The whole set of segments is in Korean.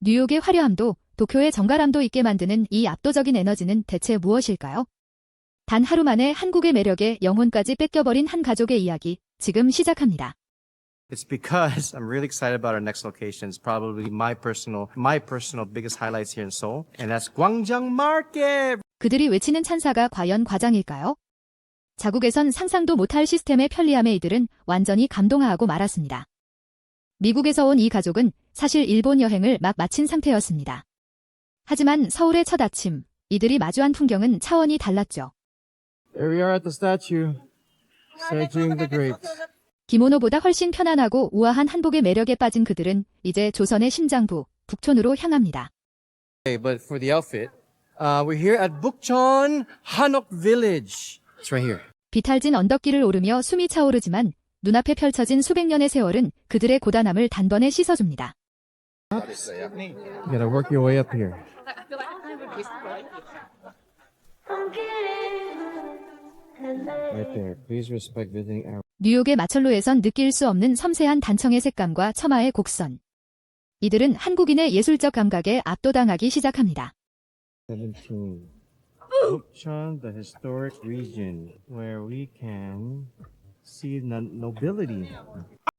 뉴욕의 화려함도 도쿄의 정갈함도 있게 만드는 이 압도적인 에너지는 대체 무엇일까요? 단 하루 만에 한국의 매력에 영혼까지 뺏겨버린 한 가족의 이야기, 지금 시작합니다. It's because I'm really excited about our next location. It's probably my personal biggest highlights here in Seoul, and that's Gwangjang Market. 그들이 외치는 찬사가 과연 과장일까요? 자국에선 상상도 못할 시스템의 편리함에 이들은 완전히 감동하고 말았습니다. 미국에서 온 이 가족은 사실 일본 여행을 막 마친 상태였습니다. 하지만 서울의 첫 아침, 이들이 마주한 풍경은 차원이 달랐죠. There we are at the statue. Sejong the Great. 기모노보다 훨씬 편안하고 우아한 한복의 매력에 빠진 그들은 이제 조선의 심장부, 북촌으로 향합니다. Okay, but for the outfit, we're here at Bukchon Hanok Village. It's right here. 비탈진 언덕길을 오르며 숨이 차오르지만 눈앞에 펼쳐진 수백 년의 세월은 그들의 고단함을 단번에 씻어줍니다. You gotta work your way up here. Right there. Please respect visiting hours. 뉴욕의 마철로에선 느낄 수 없는 섬세한 단청의 색감과 처마의 곡선. 이들은 한국인의 예술적 감각에 압도당하기 시작합니다. 17. Bukchon, the historic region where we can see the nobility.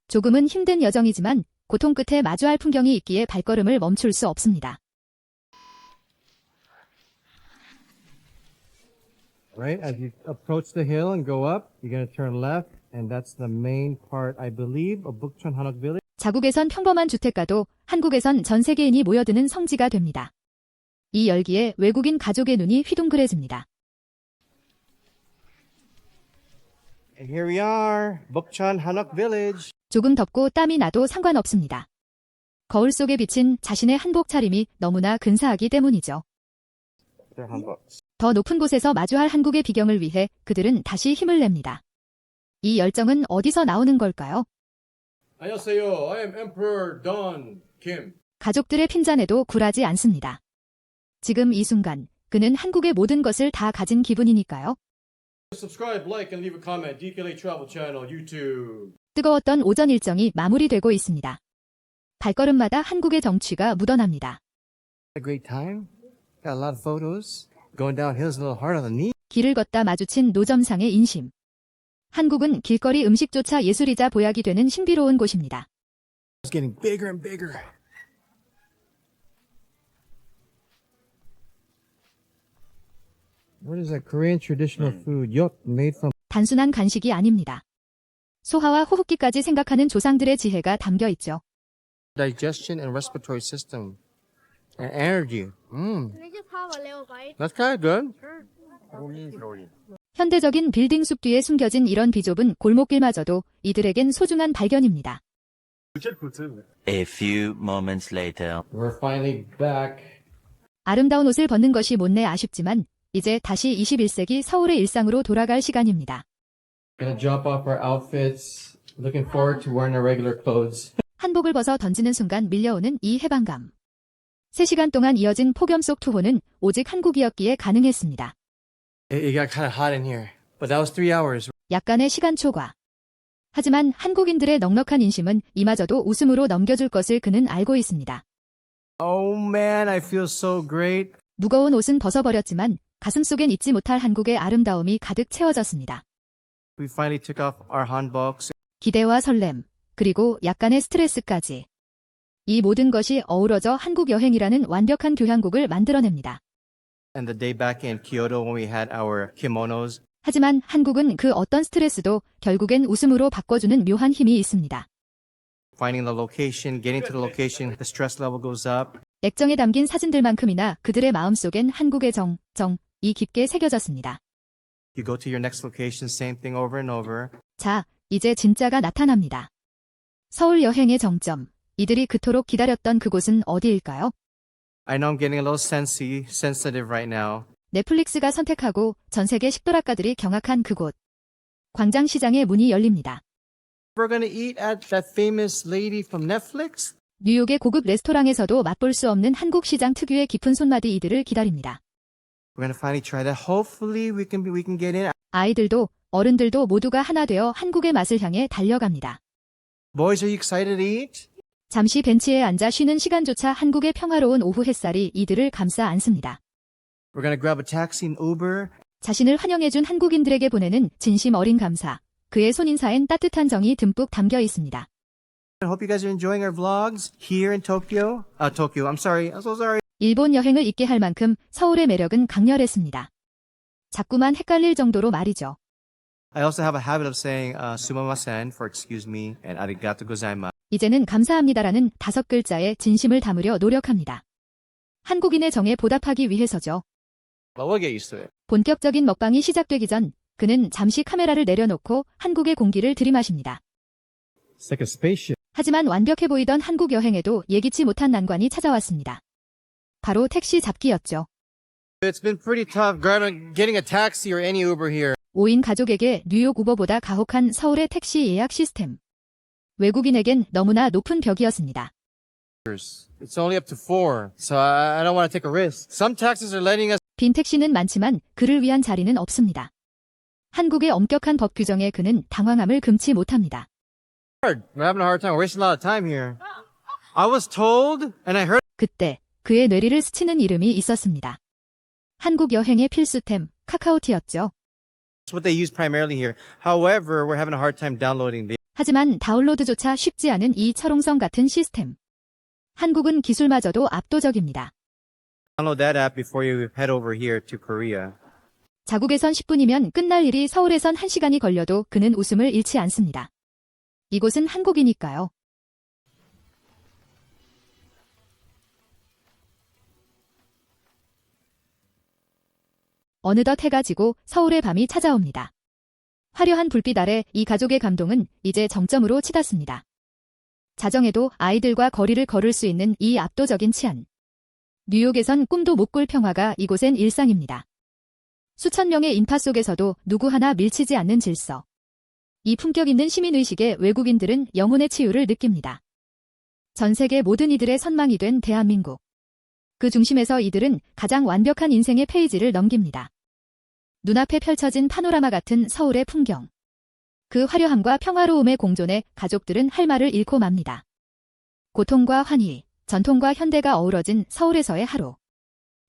조금은 힘든 여정이지만 고통 끝에 마주할 풍경이 있기에 발걸음을 멈출 수 없습니다. Right, as you approach the hill and go up, you're going to turn left, and that's the main part, I believe, of Bukchon Hanok Village. 자국에선 평범한 주택가도 한국에선 전 세계인이 모여드는 성지가 됩니다. 이 열기에 외국인 가족의 눈이 휘둥그레집니다. And here we are, Bukchon Hanok Village. 조금 덥고 땀이 나도 상관없습니다. 거울 속에 비친 자신의 한복 차림이 너무나 근사하기 때문이죠. They're hanboks. 더 높은 곳에서 마주할 한국의 비경을 위해 그들은 다시 힘을 냅니다. 이 열정은 어디서 나오는 걸까요? 안녕하세요. I am Emperor Don Kim. 가족들의 핀잔에도 굴하지 않습니다. 지금 이 순간 그는 한국의 모든 것을 다 가진 기분이니까요. Subscribe, like, and leave a comment. DKLA Travel Channel, YouTube. 뜨거웠던 오전 일정이 마무리되고 있습니다. 발걸음마다 한국의 정취가 묻어납니다. A great time. Got a lot of photos. Going downhill's a little hard on the knee. 길을 걷다 마주친 노점상의 인심. 한국은 길거리 음식조차 예술이자 보약이 되는 신비로운 곳입니다. It's getting bigger and bigger. What is that Korean traditional food? Yot made from 단순한 간식이 아닙니다. 소화와 호흡기까지 생각하는 조상들의 지혜가 담겨 있죠. digestion and respiratory system and energy. Can I just have a little bite? That's kind of good. 현대적인 빌딩 숲 뒤에 숨겨진 이런 비좁은 골목길마저도 이들에겐 소중한 발견입니다. A few moments later. We're finally back. 아름다운 옷을 벗는 것이 못내 아쉽지만 이제 다시 21세기 서울의 일상으로 돌아갈 시간입니다. Gonna drop off our outfits. Looking forward to wearing our regular clothes. 한복을 벗어 던지는 순간 밀려오는 이 해방감. 3시간 동안 이어진 폭염 속 투호는 오직 한국이었기에 가능했습니다. It got kind of hot in here, but that was 3 hours. 약간의 시간 초과. 하지만 한국인들의 넉넉한 인심은 이마저도 웃음으로 넘겨줄 것을 그는 알고 있습니다. Oh man, I feel so great. 무거운 옷은 벗어버렸지만 가슴속엔 잊지 못할 한국의 아름다움이 가득 채워졌습니다. We finally took off our hanboks. 기대와 설렘, 그리고 약간의 스트레스까지. 이 모든 것이 어우러져 한국 여행이라는 완벽한 교향곡을 만들어냅니다. And the day back in Kyoto when we had our kimonos. 하지만 한국은 그 어떤 스트레스도 결국엔 웃음으로 바꿔주는 묘한 힘이 있습니다. Finding the location, getting to the location, the stress level goes up. 액정에 담긴 사진들만큼이나 그들의 마음속엔 한국의 정이 깊게 새겨졌습니다. You go to your next location, same thing over and over. 자, 이제 진짜가 나타납니다. 서울 여행의 정점, 이들이 그토록 기다렸던 그곳은 어디일까요? I know I'm getting a little sensitive right now. 넷플릭스가 선택하고 전 세계 식도락가들이 경악한 그곳. 광장시장의 문이 열립니다. We're gonna eat at that famous lady from Netflix. 뉴욕의 고급 레스토랑에서도 맛볼 수 없는 한국 시장 특유의 깊은 손맛이 이들을 기다립니다. We're gonna finally try that. Hopefully we can get in. 아이들도 어른들도 모두가 하나 되어 한국의 맛을 향해 달려갑니다. Boys, are you excited to eat? 잠시 벤치에 앉아 쉬는 시간조차 한국의 평화로운 오후 햇살이 이들을 감싸 안습니다. We're gonna grab a taxi and Uber. 자신을 환영해준 한국인들에게 보내는 진심 어린 감사. 그의 손인사엔 따뜻한 정이 듬뿍 담겨 있습니다. I hope you guys are enjoying our vlogs here in Tokyo. Tokyo, I'm sorry. I'm so sorry. 일본 여행을 잊게 할 만큼 서울의 매력은 강렬했습니다. 자꾸만 헷갈릴 정도로 말이죠. I also have a habit of saying sumimasen for excuse me and arigato gozaimasu. 이제는 감사합니다라는 5글자의 진심을 담으려 노력합니다. 한국인의 정에 보답하기 위해서죠. But we'll get used to it. 본격적인 먹방이 시작되기 전 그는 잠시 카메라를 내려놓고 한국의 공기를 들이마십니다. It's like a spaceship. 하지만 완벽해 보이던 한국 여행에도 예기치 못한 난관이 찾아왔습니다. 바로 택시 잡기였죠. It's been pretty tough getting a taxi or any Uber here. 5인 가족에게 뉴욕 우버보다 가혹한 서울의 택시 예약 시스템. 외국인에겐 너무나 높은 벽이었습니다. It's only up to 4, so I don't want to take a risk. Some taxis are letting us. 빈 택시는 많지만 그를 위한 자리는 없습니다. 한국의 엄격한 법 규정에 그는 당황함을 금치 못합니다. We're having a hard time. We're wasting a lot of time here. I was told, and I heard. 그때 그의 뇌리를 스치는 이름이 있었습니다. 한국 여행의 필수템, 카카오티였죠. That's what they use primarily here. However, we're having a hard time downloading the. 하지만 다운로드조차 쉽지 않은 이 철옹성 같은 시스템. 한국은 기술마저도 압도적입니다. Download that app before you head over here to Korea. 자국에선 10분이면 끝날 일이 서울에선 1시간이 걸려도 그는 웃음을 잃지 않습니다. 이곳은 한국이니까요. 어느덧 해가 지고 서울의 밤이 찾아옵니다. 화려한 불빛 아래 이 가족의 감동은 이제 정점으로 치닫습니다. 자정에도 아이들과 거리를 걸을 수 있는 이 압도적인 치안. 뉴욕에선 꿈도 못 꿀 평화가 이곳엔 일상입니다. 수천 명의 인파 속에서도 누구 하나 밀치지 않는 질서. 이 품격 있는 시민의식에 외국인들은 영혼의 치유를 느낍니다. 전 세계 모든 이들의 선망이 된 대한민국. 그 중심에서 이들은 가장 완벽한 인생의 페이지를 넘깁니다. 눈앞에 펼쳐진 파노라마 같은 서울의 풍경. 그 화려함과 평화로움의 공존에 가족들은 할 말을 잃고 맙니다. 고통과 환희, 전통과 현대가 어우러진 서울에서의 하루.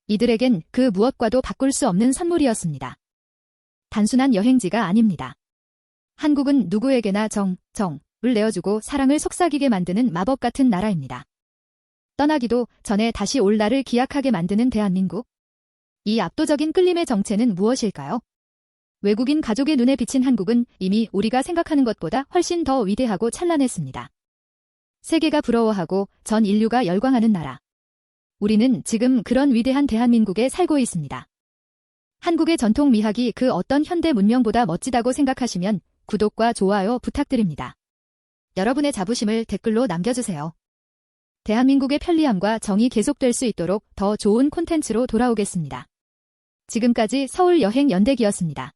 이들에겐 그 무엇과도 바꿀 수 없는 선물이었습니다. 단순한 여행지가 아닙니다. 한국은 누구에게나 정을 내어주고 사랑을 속삭이게 만드는 마법 같은 나라입니다. 떠나기도 전에 다시 올 날을 기약하게 만드는 대한민국. 이 압도적인 끌림의 정체는 무엇일까요? 외국인 가족의 눈에 비친 한국은 이미 우리가 생각하는 것보다 훨씬 더 위대하고 찬란했습니다. 세계가 부러워하고 전 인류가 열광하는 나라. 우리는 지금 그런 위대한 대한민국에 살고 있습니다. 한국의 전통 미학이 그 어떤 현대 문명보다 멋지다고 생각하시면 구독과 좋아요 부탁드립니다. 여러분의 자부심을 댓글로 남겨주세요. 대한민국의 편리함과 정이 계속될 수 있도록 더 좋은 콘텐츠로 돌아오겠습니다. 지금까지 서울 여행 연대기였습니다.